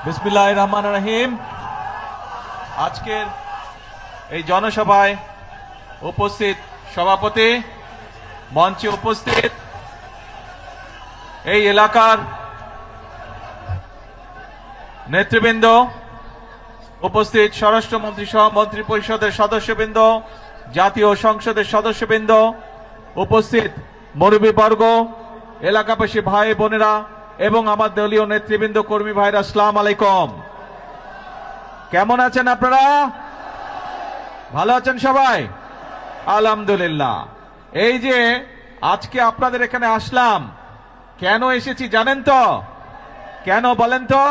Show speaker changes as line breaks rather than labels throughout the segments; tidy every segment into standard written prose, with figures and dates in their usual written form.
বিসমিল্লাহির রহমানির রহিম। আজকের এই জনসভায় উপস্থিত সভাপতি, মঞ্চে উপস্থিত এই এলাকার নেতৃবৃন্দ, উপস্থিত স্বরাষ্ট্রমন্ত্রী সহ মন্ত্রী পরিষদের সদস্যবৃন্দ, জাতীয় সংসদের সদস্যবৃন্দ, উপস্থিত মুরব্বীবর্গ, এলাকাবাসী ভাই বোনেরা এবং আমার দলীয় নেতৃবৃন্দ, কর্মী ভাইরা, আসসালামু আলাইকুম। কেমন আছেন আপনারা? ভালো আছেন সবাই? আলহামদুলিল্লাহ। এই যে আজকে আপনাদের এখানে আসলাম, কেন এসেছি জানেন তো? কেন বলেন তো?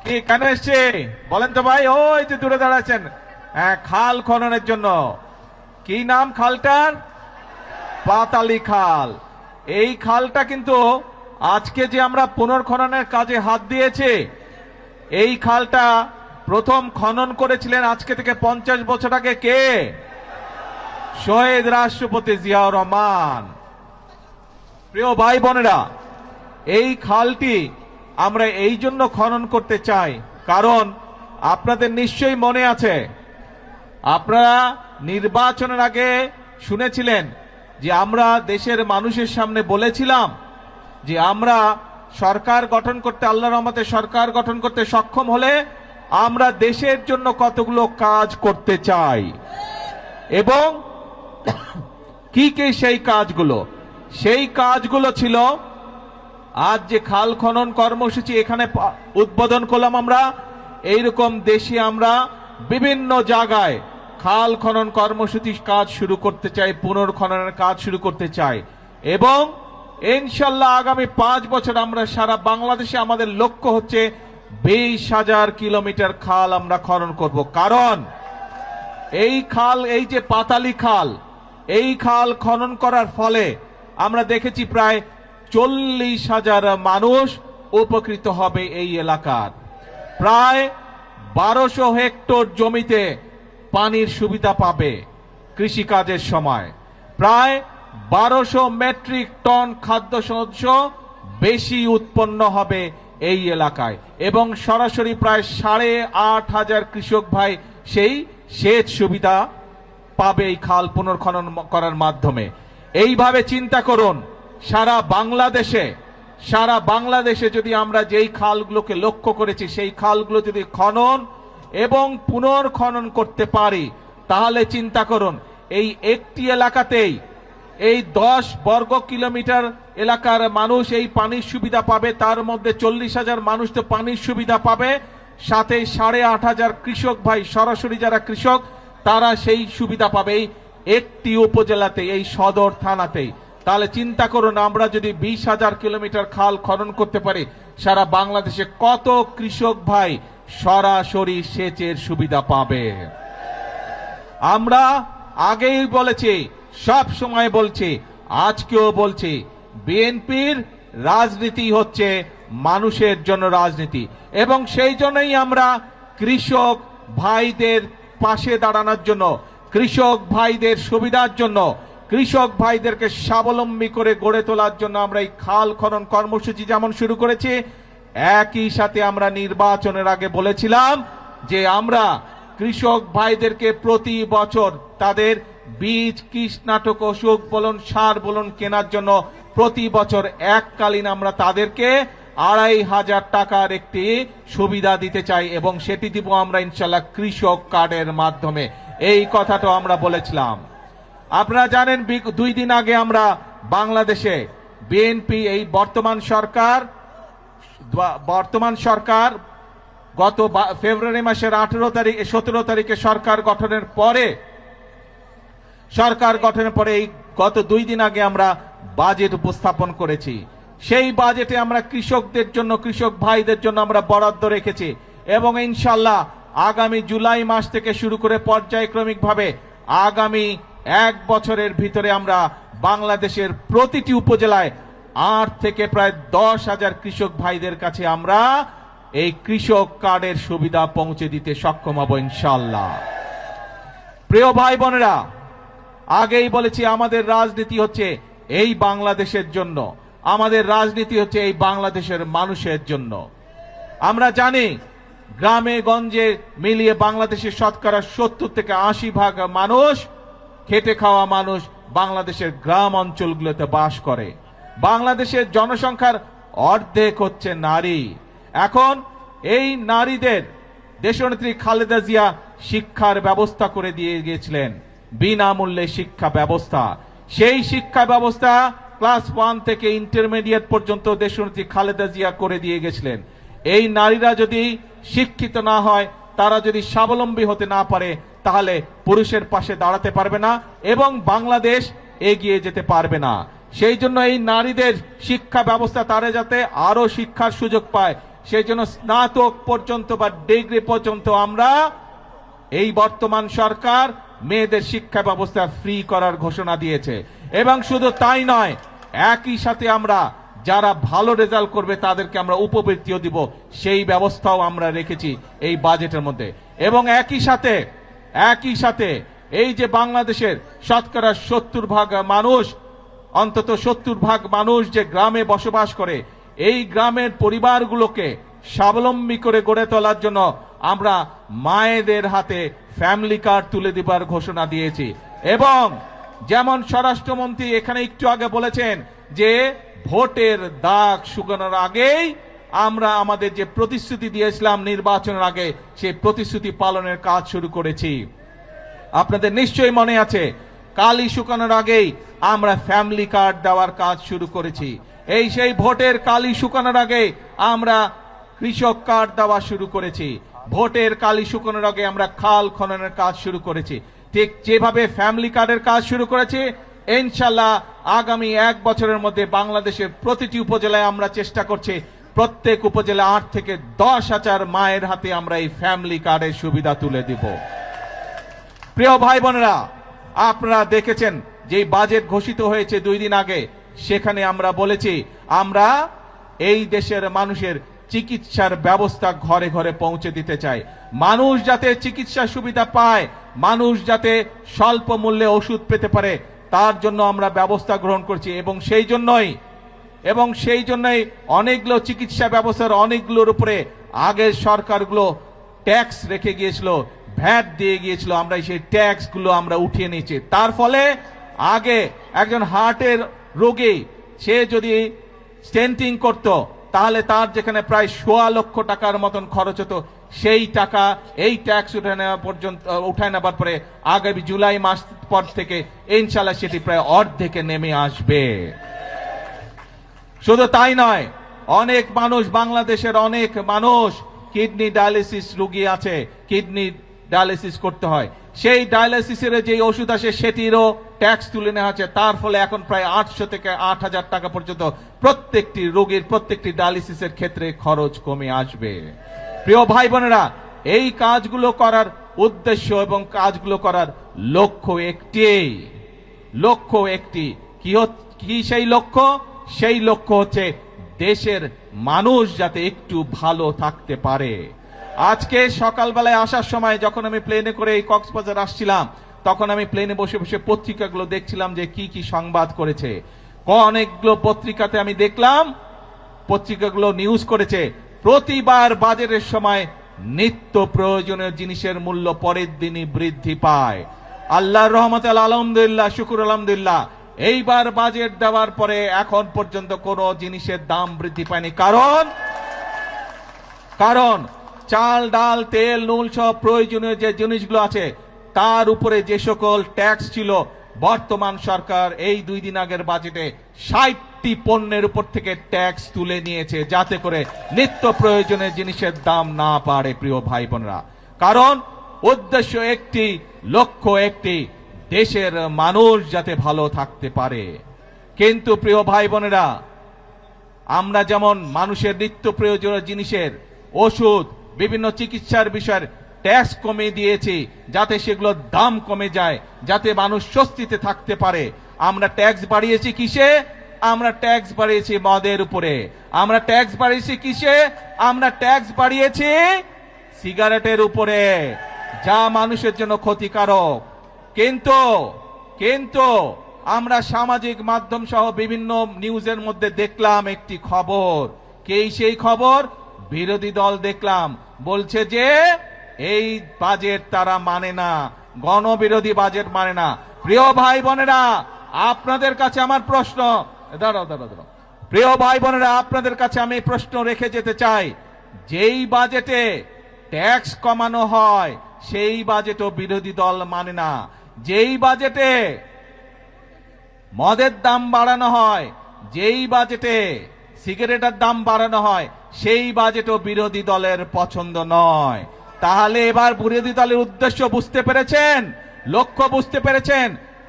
কি কেন এসছে বলেন তো ভাই? ওই যে দূরে দাঁড়াচ্ছেন, হ্যাঁ, খাল খননের জন্য। কি নাম খালটার? পাতালি খাল। এই খালটা কিন্তু আজকে যে আমরা পুনর্খননের কাজে হাত দিয়েছি, এই খালটা প্রথম খনন করেছিলেন আজকে থেকে 50 বছর আগে কে? শহীদ রাষ্ট্রপতি জিয়াউর রহমান। প্রিয় ভাই বোনেরা, এই খালটি আমরা এই জন্য খনন করতে চাই, কারণ আপনাদের নিশ্চয়ই মনে আছে, আপনারা নির্বাচনের আগে শুনেছিলেন যে আমরা দেশের মানুষের সামনে বলেছিলাম যে আমরা সরকার গঠন করতে, আল্লাহর রহমতে সরকার গঠন করতে সক্ষম হলে আমরা দেশের জন্য কতগুলো কাজ করতে চাই এবং কি কি সেই কাজগুলো। সেই কাজগুলো ছিল আজ যে খাল খনন কর্মসূচি এখানে উদ্বোধন করলাম আমরা। এইরকম দেশে আমরা বিভিন্ন জায়গায় খাল খনন কর্মসূচি কাজ শুরু করতে চাই, পুনর্খননের কাজ শুরু করতে চাই এবং ইনশাল্লাহ আগামী 5 বছর আমরা সারা বাংলাদেশে আমাদের লক্ষ্য হচ্ছে 20,000 কিলোমিটার খাল আমরা খনন করব। কারণ এই খাল, এই যে পাতালি খাল, এই খাল খনন করার ফলে আমরা দেখেছি প্রায় 40,000 মানুষ উপকৃত হবে। এই এলাকার প্রায় 1200 হেক্টর জমিতে পানির সুবিধা পাবে কৃষিকাজের সময়। প্রায় 1200 মেট্রিক টন খাদ্যশস্য বেশি উৎপন্ন হবে এই এলাকায় এবং সরাসরি প্রায় 8,500 কৃষক ভাই সেই সেচ সুবিধা পাবে এই খাল পুনর্খনন করার মাধ্যমে। এইভাবে চিন্তা করুন, সারা বাংলাদেশে যদি আমরা যেই খালগুলোকে লক্ষ্য করেছি সেই খালগুলো যদি খনন এবং পুনর্খনন করতে পারি, তাহলে চিন্তা করুন এই একটি এলাকাতেই এই 10 বর্গ কিলোমিটার এলাকার মানুষ এই পানির সুবিধা পাবে। তার মধ্যে 40,000 মানুষ তো পানির সুবিধা পাবে, সাথে 8,500 কৃষক ভাই, সরাসরি যারা কৃষক, তারা সেই সুবিধা পাবে এই একটি উপজেলাতে, এই সদর থানাতেই। তাহলে চিন্তা করুন, আমরা যদি 20,000 কিলোমিটার খাল খনন করতে পারি, সারা বাংলাদেশে কত কৃষক ভাই সরাসরি সেচের সুবিধা পাবে। আমরা আগেই বলেছি, সব সময় বলছি, আজকেও বলছি, বিএনপির রাজনীতি হচ্ছে মানুষের জন্য রাজনীতি এবং সেই জন্যই আমরা কৃষক ভাইদের পাশে দাঁড়ানোর জন্য, কৃষক ভাইদের সুবিধার জন্য, কৃষক ভাইদেরকে স্বাবলম্বী করে গড়ে তোলার জন্য আমরা এই খাল খনন কর্মসূচি যেমন শুরু করেছি, একই সাথে আমরা নির্বাচনের আগে বলেছিলাম যে আমরা কৃষক ভাইদেরকে প্রতি বছর তাদের বীজ, কীটনাশক, ওষুধ বলুন, সার বলুন কেনার জন্য প্রতি বছর এককালীন আমরা তাদেরকে 2,500 টাকার একটি সুবিধা দিতে চাই এবং সেটি দিব আমরা ইনশাল্লাহ কৃষক কার্ডের মাধ্যমে। এই কথাটা আমরা বলেছিলাম। আপনারা জানেন 2 দিন আগে আমরা বাংলাদেশে বিএনপি, এই বর্তমান সরকার গত ফেব্রুয়ারি মাসের 17 তারিখে সরকার গঠনের পরে এই গত 2 দিন আগে আমরা বাজেট উপস্থাপন করেছি। সেই বাজেটে আমরা কৃষকদের জন্য, কৃষক ভাইদের জন্য আমরা বরাদ্দ রেখেছি এবং ইনশাল্লাহ আগামী জুলাই মাস থেকে শুরু করে পর্যায়ক্রমিকভাবে আগামী 1 বছরের ভিতরে আমরা বাংলাদেশের প্রতিটি উপজেলায় 8 থেকে প্রায় 10,000 কৃষক ভাইদের কাছে আমরা এই কৃষক কার্ডের সুবিধা পৌঁছে দিতে সক্ষম হব ইনশাল্লাহ। প্রিয় ভাই বোনেরা, আগেই বলেছি আমাদের রাজনীতি হচ্ছে এই বাংলাদেশের জন্য, আমাদের রাজনীতি হচ্ছে এই বাংলাদেশের মানুষের জন্য। আমরা জানি গ্রামে গঞ্জে মিলিয়ে বাংলাদেশের শতকরা 70 থেকে 80% মানুষ, খেটে খাওয়া মানুষ বাংলাদেশের গ্রাম অঞ্চলগুলোতে বাস করে। বাংলাদেশের জনসংখ্যার অর্ধেক হচ্ছে নারী। এখন এই নারীদের দেশনেত্রী খালেদা জিয়া শিক্ষার ব্যবস্থা করে দিয়ে গিয়েছিলেন, বিনামূল্যে শিক্ষা ব্যবস্থা। সেই শিক্ষা ব্যবস্থা ক্লাস 1 থেকে ইন্টারমিডিয়েট পর্যন্ত দেশনেত্রী খালেদা জিয়া করে দিয়ে গেছিলেন। এই নারীরা যদি শিক্ষিত না হয়, তারা যদি স্বাবলম্বী হতে না পারে, তাহলে পুরুষের পাশে দাঁড়াতে পারবে না এবং বাংলাদেশ এগিয়ে যেতে পারবে না। সেই জন্য এই নারীদের শিক্ষা ব্যবস্থা, তারা যাতে আরো শিক্ষার সুযোগ পায়, সেই জন্য স্নাতক পর্যন্ত বা ডিগ্রি পর্যন্ত আমরা এই বর্তমান সরকার মেয়েদের শিক্ষা ব্যবস্থা ফ্রি করার ঘোষণা দিয়েছে। এবং শুধু তাই নয়, একই সাথে আমরা যারা ভালো রেজাল্ট করবে তাদেরকে আমরা উপবৃত্তিও দিব, সেই ব্যবস্থাও আমরা রেখেছি এই বাজেটের মধ্যে। এবং একই সাথে এই যে বাংলাদেশের শতকরা 70% মানুষ, অন্তত 70% মানুষ যে গ্রামে বসবাস করে, এই গ্রামের পরিবারগুলোকে স্বাবলম্বী করে গড়ে তোলার জন্য আমরা মায়েদের হাতে ফ্যামিলি কার্ড তুলে দেবার ঘোষণা দিয়েছি। এবং যেমন স্বরাষ্ট্রমন্ত্রী এখানে একটু আগে বলেছেন যে ভোটের দাগ শুকানোর আগেই আমরা আমাদের যে প্রতিশ্রুতি দিয়েছিলাম নির্বাচনের আগে, সেই প্রতিশ্রুতি পালনের কাজ শুরু করেছি। আপনাদের নিশ্চয়ই মনে আছে, কালি শুকানোর আগেই আমরা ফ্যামিলি কার্ড দেওয়ার কাজ শুরু করেছি। এই সেই ভোটের কালি শুকানোর আগে আমরা কৃষক কার্ড দেওয়া শুরু করেছি। ভোটের কালি শুকানোর আগে আমরা খাল খননের কাজ শুরু করেছি। ঠিক যেভাবে ফ্যামিলি কার্ডের কাজ শুরু করেছি, ইনশাল্লাহ আগামী 1 বছরের মধ্যে বাংলাদেশের প্রতিটি উপজেলায় আমরা চেষ্টা করছি প্রত্যেক উপজেলা 8 থেকে 10,000 মায়ের হাতে আমরা এই ফ্যামিলি কার্ডের সুবিধা তুলে দিব। প্রিয় ভাই বোনেরা, আপনারা দেখেছেন যে বাজেট ঘোষিত হয়েছে 2 দিন আগে, সেখানে আমরা বলেছি আমরা এই দেশের মানুষের চিকিৎসার ব্যবস্থা ঘরে ঘরে পৌঁছে দিতে চাই। মানুষ যাতে চিকিৎসা সুবিধা পায়, মানুষ যাতে স্বল্প মূল্যে ওষুধ পেতে পারে, তার জন্য আমরা ব্যবস্থা গ্রহণ করছি। এবং সেই জন্যই অনেকগুলো চিকিৎসা ব্যবস্থার অনেকগুলোর উপরে আগের সরকারগুলো ট্যাক্স রেখে গিয়েছিল, ভ্যাট দিয়ে গিয়েছিল, আমরা সেই ট্যাক্স গুলো আমরা উঠিয়ে নিয়েছি। তার ফলে আগে একজন হার্টের রোগী সে যদি স্টেন্টিং করত, তাহলে তার যেখানে প্রায় 1.25 লক্ষ টাকার মতন খরচ হতো, সেই টাকা এই ট্যাক্স উঠায় নেবার পরে আগামী জুলাই মাস পর থেকে ইনশাল্লাহ সেটি প্রায় অর্ধেকে নেমে আসবে। শুধু তাই নয়, অনেক মানুষ, বাংলাদেশের অনেক মানুষ কিডনি ডায়ালিসিস রোগী আছে, কিডনি ডায়ালিসিস করতে হয়, সেই ডায়ালিসিসের যে ওষুধ আসে সেটিরও ট্যাক্স তুলে নেওয়া হচ্ছে। তার ফলে এখন প্রায় 800 থেকে 8,000 টাকা পর্যন্ত প্রত্যেকটি রোগীর প্রত্যেকটি ডায়ালিসিসের ক্ষেত্রে খরচ কমে আসবে। প্রিয় ভাই বোনেরা, এই কাজগুলো করার উদ্দেশ্য এবং কাজগুলো করার লক্ষ্য একটি। কি সেই লক্ষ্য? সেই লক্ষ্য হচ্ছে দেশের মানুষ যাতে একটু ভালো থাকতে পারে। আজকে সকালবেলায় আসার সময় যখন আমি প্লেনে করে এই কক্সবাজার আসছিলাম, তখন আমি প্লেনে বসে বসে পত্রিকাগুলো দেখছিলাম যে কি কি সংবাদ করেছে। অনেকগুলো পত্রিকাতে আমি দেখলাম, পত্রিকাগুলো নিউজ করেছে প্রতিবার বাজারের সময় নিত্য প্রয়োজনীয় জিনিসের মূল্য পরের দিনই বৃদ্ধি পায়। আল্লাহর রহমতে আলহামদুলিল্লাহ, শুকুর আলহামদুলিল্লাহ, এইবার বাজেট দেওয়ার পরে এখন পর্যন্ত কোনো জিনিসের দাম বৃদ্ধি পায়নি। কারণ চাল, ডাল, তেল, নুন সব প্রয়োজনীয় যে জিনিসগুলো আছে তার উপরে যে সকল ট্যাক্স ছিল, বর্তমান সরকার এই 2 দিন আগের বাজেটে 60টি পণ্যের উপর থেকে ট্যাক্স তুলে নিয়েছে, যাতে করে নিত্য প্রয়োজনীয় জিনিসের দাম না বাড়ে। প্রিয় ভাই বোনেরা, কারণ উদ্দেশ্য একটি, লক্ষ্য একটি, দেশের মানুষ যাতে ভালো থাকতে পারে। কিন্তু প্রিয় ভাই বোনেরা, আমরা যেমন মানুষের নিত্য প্রয়োজনীয় জিনিসের, ওষুধ, বিভিন্ন চিকিৎসার বিষয়ের ট্যাক্স কমিয়ে দিয়েছি যাতে সেগুলোর দাম কমে যায়, যাতে মানুষ স্বস্তিতে থাকতে পারে। আমরা ট্যাক্স বাড়িয়েছি কিসে? আমরা ট্যাক্স বাড়িয়েছি মদের উপরে। আমরা ট্যাক্স বাড়িয়েছি কিসে? আমরা ট্যাক্স বাড়িয়েছি সিগারেটের উপরে, যা মানুষের জন্য ক্ষতিকারক। কিন্তু আমরা সামাজিক মাধ্যম সহ বিভিন্ন নিউজের মধ্যে দেখলাম একটি খবর। সেই খবর, বিরোধী দল দেখলাম বলছে যে এই বাজেট তারা মানে না, গণবিরোধী বাজেট মানে না। প্রিয় ভাই বোনেরা, আপনাদের কাছে আমার প্রশ্ন, দাঁড়াও, প্রিয় ভাই বোনেরা, আপনাদের কাছে আমি প্রশ্ন রেখে যেতে চাই, যেই বাজেটে ট্যাক্স কমানো হয় সেই বাজেটও বিরোধী দল মানে না। যেই বাজেটে মদের দাম বাড়ানো হয়, যেই বাজেটে সিগারেটের দাম বাড়ানো হয়, সেই বাজেটও বিরোধী দলের পছন্দ নয়। তাহলে এবার বিরোধী দলের উদ্দেশ্য বুঝতে পেরেছেন, লক্ষ্য বুঝতে পেরেছেন?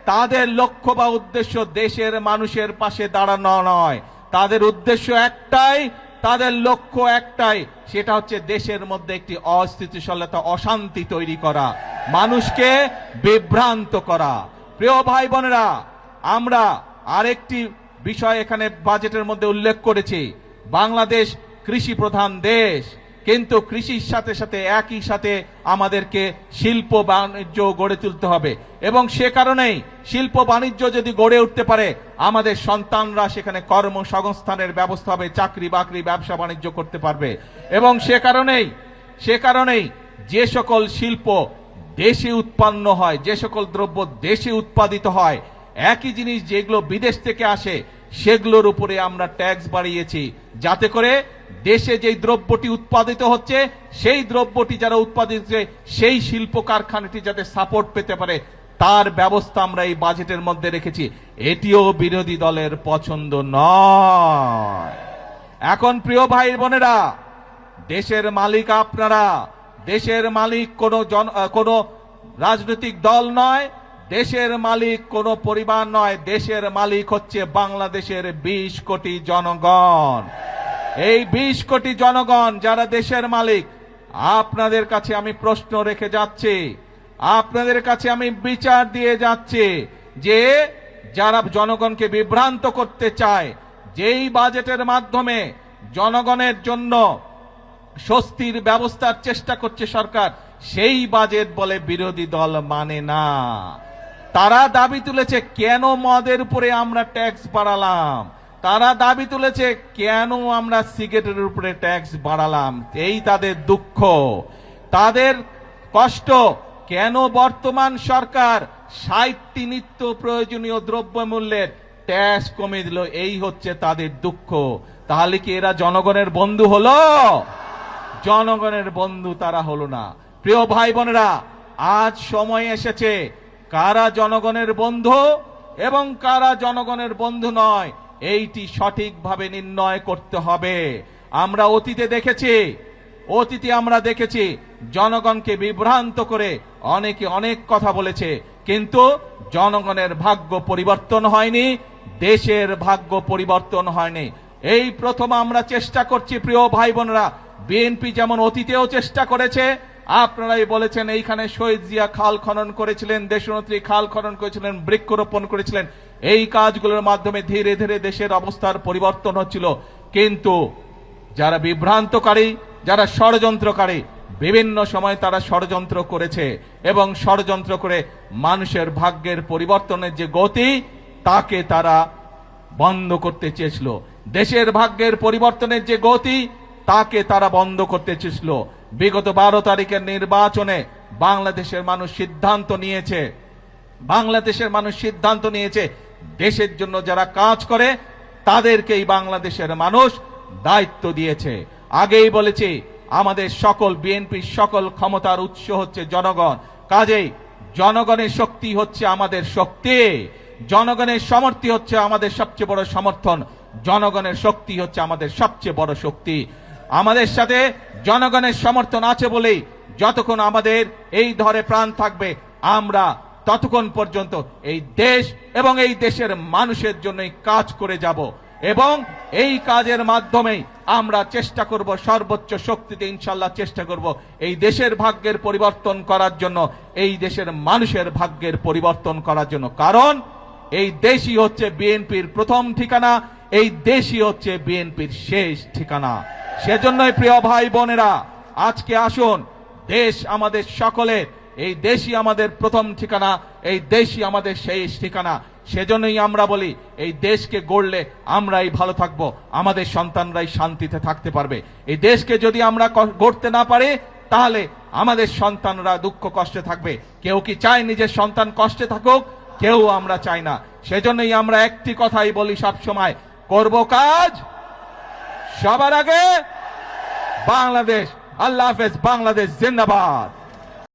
তাদের লক্ষ্য বা উদ্দেশ্য দেশের মানুষের পাশে দাঁড়ানো নয়, তাদের উদ্দেশ্য একটাই, তাদের লক্ষ্য একটাই, সেটা হচ্ছে দেশের মধ্যে একটি অস্থিতিশীলতা, অশান্তি তৈরি করা, মানুষকে বিভ্রান্ত করা। প্রিয় ভাই বোনেরা, আমরা আরেকটি বিষয় এখানে বাজেটের মধ্যে উল্লেখ করেছি, বাংলাদেশ কৃষি প্রধান দেশ, কিন্তু কৃষির সাথে সাথে একই সাথে আমাদেরকে শিল্প বাণিজ্য গড়ে তুলতে হবে, এবং সে কারণেই শিল্প বাণিজ্য যদি গড়ে উঠতে পারে আমাদের সন্তানরা সেখানে কর্মসংস্থানের ব্যবস্থা হবে, চাকরি বাকরি ব্যবসা বাণিজ্য করতে পারবে। এবং সে কারণেই যে সকল শিল্প দেশে উৎপন্ন হয়, যে সকল দ্রব্য দেশে উৎপাদিত হয়, একই জিনিস যেগুলো বিদেশ থেকে আসে সেগুলোর উপরে আমরা ট্যাক্স বাড়িয়েছি, যাতে করে দেশে যেই দ্রব্যটি উৎপাদিত হচ্ছে সেই দ্রব্যটি যারা উৎপাদিত হচ্ছে সেই শিল্প কারখানাটি যাতে সাপোর্ট পেতে পারে তার ব্যবস্থা আমরা এই বাজেটের মধ্যে রেখেছি। এটিও বিরোধী দলের পছন্দ নয়। এখন প্রিয় ভাই বোনেরা, দেশের মালিক আপনারা, দেশের মালিক কোনো রাজনৈতিক দল নয়, দেশের মালিক কোনো পরিবার নয়, দেশের মালিক হচ্ছে বাংলাদেশের 20 কোটি জনগণ। এই 20 কোটি জনগণ যারা দেশের মালিক, আপনাদের কাছে আমি প্রশ্ন রেখে যাচ্ছি, আপনাদের কাছে আমি বিচার দিয়ে যাচ্ছি যে যারা জনগণকে বিভ্রান্ত করতে চায়, যেই বাজেটের মাধ্যমে জনগণের জন্য স্বস্তির ব্যবস্থার চেষ্টা করছে সরকার, সেই বাজেট বলে বিরোধী দল মানে না। তারা দাবি তুলেছে কেন মদের উপরে আমরা ট্যাক্স বাড়ালাম, তারা দাবি তুলেছে কেন আমরা সিগারেটের উপরে ট্যাক্স বাড়ালাম, এই তাদের দুঃখ, তাদের কষ্ট। কেন বর্তমান সরকার 60টি নিত্য প্রয়োজনীয় দ্রব্যমূল্যের ট্যাক্স কমিয়ে দিল, এই হচ্ছে তাদের দুঃখ। তাহলে কি এরা জনগণের বন্ধু হলো? জনগণের বন্ধু তারা হলো না। প্রিয় ভাই বোনেরা, আজ সময় এসেছে কারা জনগণের বন্ধু এবং কারা জনগণের বন্ধু নয় এইটি সঠিকভাবে নির্ণয় করতে হবে। আমরা অতীতে দেখেছি জনগণকে বিভ্রান্ত করে অনেকে অনেক কথা বলেছে, কিন্তু জনগণের ভাগ্য পরিবর্তন হয়নি, দেশের ভাগ্য পরিবর্তন হয়নি। এই প্রথম আমরা চেষ্টা করছি। প্রিয় ভাই বোনেরা, বিএনপি যেমন অতীতেও চেষ্টা করেছে, আপনারাই বলেছেন এইখানে শহীদ জিয়া খাল খনন করেছিলেন, দেশনেত্রী খাল খনন করেছিলেন, বৃক্ষরোপণ করেছিলেন, এই কাজগুলোর মাধ্যমে ধীরে ধীরে দেশের অবস্থার পরিবর্তন হচ্ছিল। কিন্তু যারা বিভ্রান্তকারী, যারা ষড়যন্ত্রকারী, বিভিন্ন সময় তারা ষড়যন্ত্র করেছে এবং ষড়যন্ত্র করে মানুষের ভাগ্যের পরিবর্তনের যে গতি তাকে তারা বন্ধ করতে চেয়েছিল, দেশের ভাগ্যের পরিবর্তনের যে গতি তাকে তারা বন্ধ করতে চেয়েছিল। বিগত 12 তারিখের নির্বাচনে বাংলাদেশের মানুষ সিদ্ধান্ত নিয়েছে দেশের জন্য যারা কাজ করে তাদেরকেই বাংলাদেশের মানুষ দায়িত্ব দিয়েছে। আগেই বলেছি আমাদের সকল বিএনপির সকল ক্ষমতার উৎস হচ্ছে জনগণ, কাজেই জনগণের শক্তি হচ্ছে আমাদের শক্তি, জনগণের সমর্থি হচ্ছে আমাদের সবচেয়ে বড় সমর্থন, জনগণের শক্তি হচ্ছে আমাদের সবচেয়ে বড় শক্তি। আমাদের সাথে জনগণের সমর্থন আছে বলেই যতক্ষণ আমাদের এই ধরে প্রাণ থাকবে আমরা ততক্ষণ পর্যন্ত এই দেশ এবং এই দেশের মানুষের জন্যই কাজ করে যাব, এবং এই কাজের মাধ্যমেই আমরা চেষ্টা করব, সর্বোচ্চ শক্তিতে ইনশাআল্লাহ চেষ্টা করব এই দেশের ভাগ্যের পরিবর্তন করার জন্য, এই দেশের মানুষের ভাগ্যের পরিবর্তন করার জন্য। কারণ এই দেশই হচ্ছে বিএনপির প্রথম ঠিকানা, এই দেশই হচ্ছে বিএনপির শেষ ঠিকানা। সেজন্যই প্রিয় ভাই বোনেরা, আজকে আসুন, দেশ আমাদের সকলের, এই দেশই আমাদের প্রথম ঠিকানা, এই দেশই আমাদের শেষ ঠিকানা। সেজন্যই আমরা বলি এই দেশকে গড়লে আমরাই ভালো থাকবো, আমাদের সন্তানরাই শান্তিতে থাকতে পারবে। এই দেশকে যদি আমরা গড়তে না পারি তাহলে আমাদের সন্তানরা দুঃখ কষ্টে থাকবে। কেউ কি চায় নিজের সন্তান কষ্টে থাকুক? কেউ আমরা চাই না। সেজন্যই আমরা একটি কথাই বলি সব সময়, করব কাজ সবার আগে বাংলাদেশ। আল্লাহ হাফেজ। বাংলাদেশ জিন্দাবাদ।